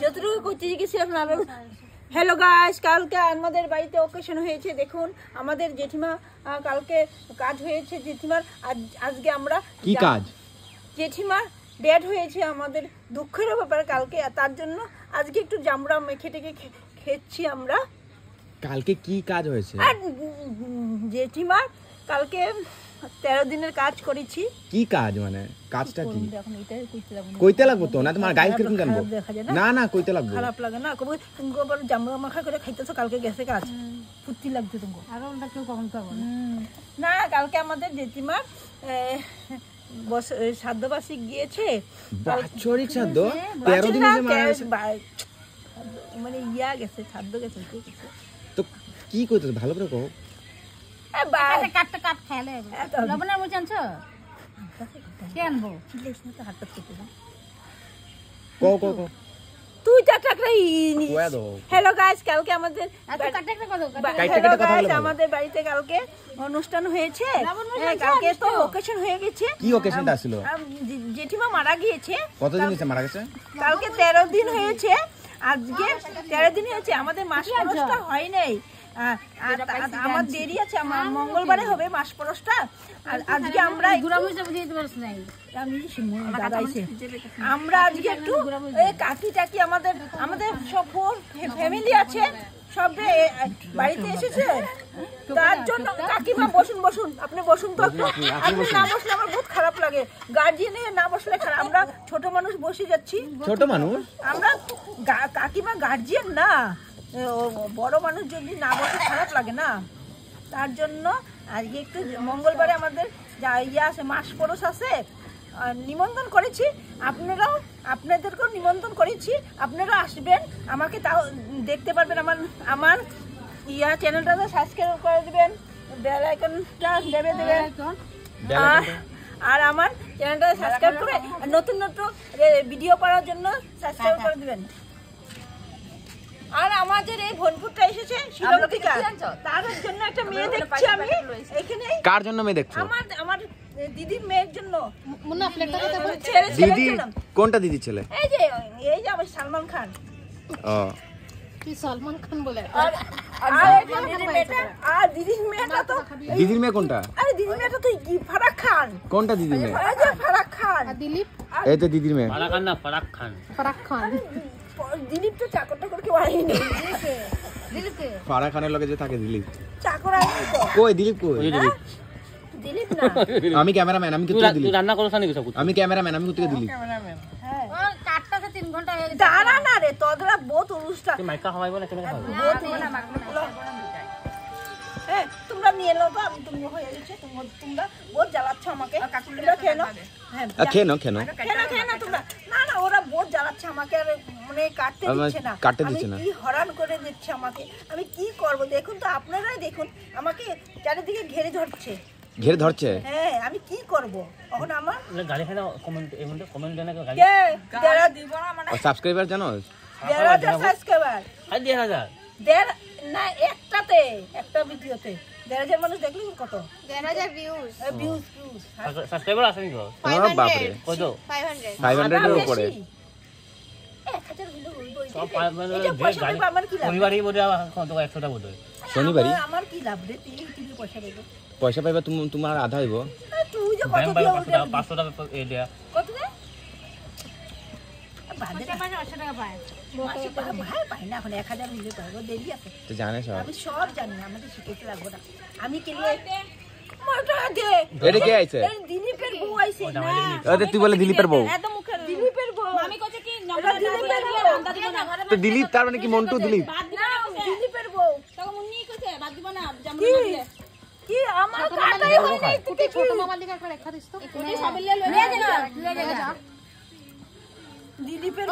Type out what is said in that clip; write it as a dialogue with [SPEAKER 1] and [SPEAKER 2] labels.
[SPEAKER 1] যতটুকু করতে গেছি আপনারা। হ্যালো গাইস, কালকে আমাদের বাড়িতে অকেশন হয়েছে। দেখুন আমাদের জেঠিমা কালকে কাজ হয়েছে জেঠিমার। আজকে আমরা
[SPEAKER 2] কি কাজ?
[SPEAKER 1] জেঠিমার ডেট হয়েছে, আমাদের দুঃখের ব্যাপার কালকে। তার জন্য আজকে একটু জামরা মেখে টেকে খেয়েছি আমরা।
[SPEAKER 2] কালকে কি কাজ হয়েছে?
[SPEAKER 1] আর জেঠিমার কালকে 13 দিনের কাজ করেছি।
[SPEAKER 2] কি কাজ মানে কাজটা কি? কইতে লাগবো তো না, তোমার গায়ে কিরকম জানবো? না না কইতে লাগবো।
[SPEAKER 1] খারাপ লাগে না, কবে তুমি আবার জামরা মাখা করে খাইতেছো, কালকে গেছে কাজ ফুর্তি লাগছে তুমি। আর ওটা কেউ কখন পাবো না। কালকে আমাদের জেঠিমার শ্রাদ্ধবার্ষিক গিয়েছে।
[SPEAKER 2] বাৎসরিক শ্রাদ্ধ 13 দিনে যে মারা গেছে,
[SPEAKER 1] মানে ইয়া গেছে, শ্রাদ্ধ গেছে।
[SPEAKER 2] তো কি কইতেছ ভালো করে কও।
[SPEAKER 1] কাট খেলে লবণের মুখ আনছো কে আনবো? হাতটা কেটে দাও।
[SPEAKER 2] কও কও কও
[SPEAKER 1] তুই টাকটাই।
[SPEAKER 2] কয়া দাও।
[SPEAKER 1] হ্যালো গাইস, কালকে আমাদের আমাদের বাড়িতে কালকে অনুষ্ঠান হয়েছে। কালকে তো ওকেশন হয়ে গেছে।
[SPEAKER 2] কি ওকেশনটা ছিল?
[SPEAKER 1] জেঠিমা মারা গিয়েছে।
[SPEAKER 2] কতদিন হয়েছে মারা গেছে?
[SPEAKER 1] কালকে 13 দিন হয়েছে। আজকে 13 দিন হয়েছে, আমাদের মাস পরশটা হয় নাই। আমার দেরি আছে, আমার মঙ্গলবারে হবে মাস পরশটা। আর আজকে আমরা আমরা আজকে একটু কাকি টাকি আমাদের সব ফ্যামিলি আছে, সব বাড়িতে এসেছে। তার জন্য কাকিমা বসুন বসুন, আপনি বসুন তো। আপনি না বসলে আমার বহুত খারাপ লাগে, গার্জিয়ানে না বসলে খারাপ। আমরা ছোট মানুষ বসে যাচ্ছি।
[SPEAKER 2] ছোট মানুষ
[SPEAKER 1] আমরা, কাকিমা গার্জিয়ান না, বড় মানুষ যদি না বসে খারাপ লাগে না। তার জন্য আজকে একটু মঙ্গলবারে আমাদের ইয়ে আছে, মাস পরশ আছে, নিমন্ত্রণ করেছি। আপনাদেরকেও নিমন্ত্রণ করেছি, আপনারা আসবেন। আমাকে তাও দেখতে পারবেন। আমার ইয়া চ্যানেলটাতে সাবস্ক্রাইব করে দেবেন, বেল আইকনটা দেবেন। আর আমার চ্যানেলটাতে সাবস্ক্রাইব করে নতুন নতুন ভিডিও করার জন্য সাবস্ক্রাইব করে দেবেন। আর আমাদের এই ভনপুরটা এসেছে শিলং থেকে, তার জন্য একটা মেয়ে দেখছি আমি এখানে।
[SPEAKER 2] কার জন্য মেয়ে দেখছো?
[SPEAKER 1] আমার দিদির মেয়ের জন্য।
[SPEAKER 2] দিদি কোনটা দিদি ছেলে?
[SPEAKER 1] এই যে আমার সালমান খান।
[SPEAKER 2] ও
[SPEAKER 1] কি সালমান খান বলে? আর দিদির মেয়েটা তো,
[SPEAKER 2] দিদির মেয়ে কোনটা?
[SPEAKER 1] আরে দিদির মেয়েটা তো ফারাক খান।
[SPEAKER 2] কোনটা দিদির মেয়ে?
[SPEAKER 1] এই যে ফারাক খান। আর দিলীপ,
[SPEAKER 2] এই তো দিদির মেয়ে।
[SPEAKER 3] ফারাক খান না, ফারাক খান।
[SPEAKER 1] দিলীপ তো চাকর টাকর কেউ আইনি। দিলীপকে
[SPEAKER 2] ফারাক খানের লগে যে থাকে দিলীপ,
[SPEAKER 1] চাকর আইনি তো।
[SPEAKER 2] কই দিলীপ কই?
[SPEAKER 1] দিলীপ না,
[SPEAKER 2] আমি ক্যামেরাম্যান। আমি কি দিলীপ?
[SPEAKER 3] তুই রান্না করছ নাকি সব?
[SPEAKER 2] আমি ক্যামেরাম্যান। আমি কোথায় দিলীপ?
[SPEAKER 1] হ্যাঁ ও কাটটা 3 ঘন্টা হয়ে গেছে। দাঁড়া না রে, তোদরা বহুত অনুষ্ঠান।
[SPEAKER 3] তুই মাইকা খাওয়াইবো না, কেমনে খাওয়াবো?
[SPEAKER 1] হ্যাঁ তোমরা নিয়ে নাও তো, তুমি হয়ে গেছে। তোমরা বহুত জ্বালাচ্ছ আমাকে। কাকুরা খেয়ে নাও। হ্যাঁ
[SPEAKER 2] খেয়ে নাও
[SPEAKER 1] তোমরা। না ওরা বহুত জ্বালাচ্ছে আমাকে, আর মানে কাটতে দিচ্ছে না। কি হরান করে দিচ্ছে আমাকে, আমি কি করব? দেখুন তো, আপনারাই দেখুন, আমাকে চারিদিকে ঘিরে ধরছে। হ্যাঁ আমি কি করব এখন? আমার
[SPEAKER 3] গাড়ি খানা কমেন্ট দেন না, গাড়ি
[SPEAKER 1] দেড়া দিব না মানে।
[SPEAKER 2] সাবস্ক্রাইবার জানো?
[SPEAKER 1] 1000 সাবস্ক্রাইবার।
[SPEAKER 3] আর 1000
[SPEAKER 1] না একটাতে, একটা ভিডিওতে 1000 মানুষ দেখলি কত? 1000 ভিউজ।
[SPEAKER 3] সাবস্ক্রাইবার আছে নাকি?
[SPEAKER 2] বাপ রে,
[SPEAKER 3] কত?
[SPEAKER 2] 500 এর উপরে।
[SPEAKER 1] 1000 ভিডিও হইবো।
[SPEAKER 3] সব 500
[SPEAKER 1] আমার কি লাভ?
[SPEAKER 3] পরিবারই বোধ কত 100 টা বোধ।
[SPEAKER 2] শনিবারই
[SPEAKER 1] আমার কি লাভ রে? তুই
[SPEAKER 2] পয়সা পাইবা, তোমার আধা হইব।
[SPEAKER 1] তুই যে কত দিও?
[SPEAKER 3] 500 টাকা এই দেয়া
[SPEAKER 1] কত দে? বাদে 500 টাকা পায়। ভাই পাই না, এখন 1000 ভিডিও পাবো, দেরি আছে
[SPEAKER 2] তো জানে সব।
[SPEAKER 1] আমি সব জানি, আমাকে শিখাইতে লাগবে না। আমি কে লিয়ে মোটা দে।
[SPEAKER 2] এটা কে আইছে?
[SPEAKER 1] এই দিলীপের বউ আইছে না।
[SPEAKER 2] আরে তুই বলে দিলীপের বউ?
[SPEAKER 1] এত মুখের দিলীপের বউ। আমি কইছে কি নম্বর দিলীপের বউ।
[SPEAKER 2] তো দিলীপ তার মানে কি মন্টু দিলীপ?
[SPEAKER 1] দিলীপের বউ। তখন মুন্নি কইছে বাদ দিব না, জামরা দিলে। কি আমার কাটাই হয় নাই, তুই ছোট মামার দিকে একটা রেখা দিস তো। ওই সব লিয়ে লয়ে যা। দিলীপের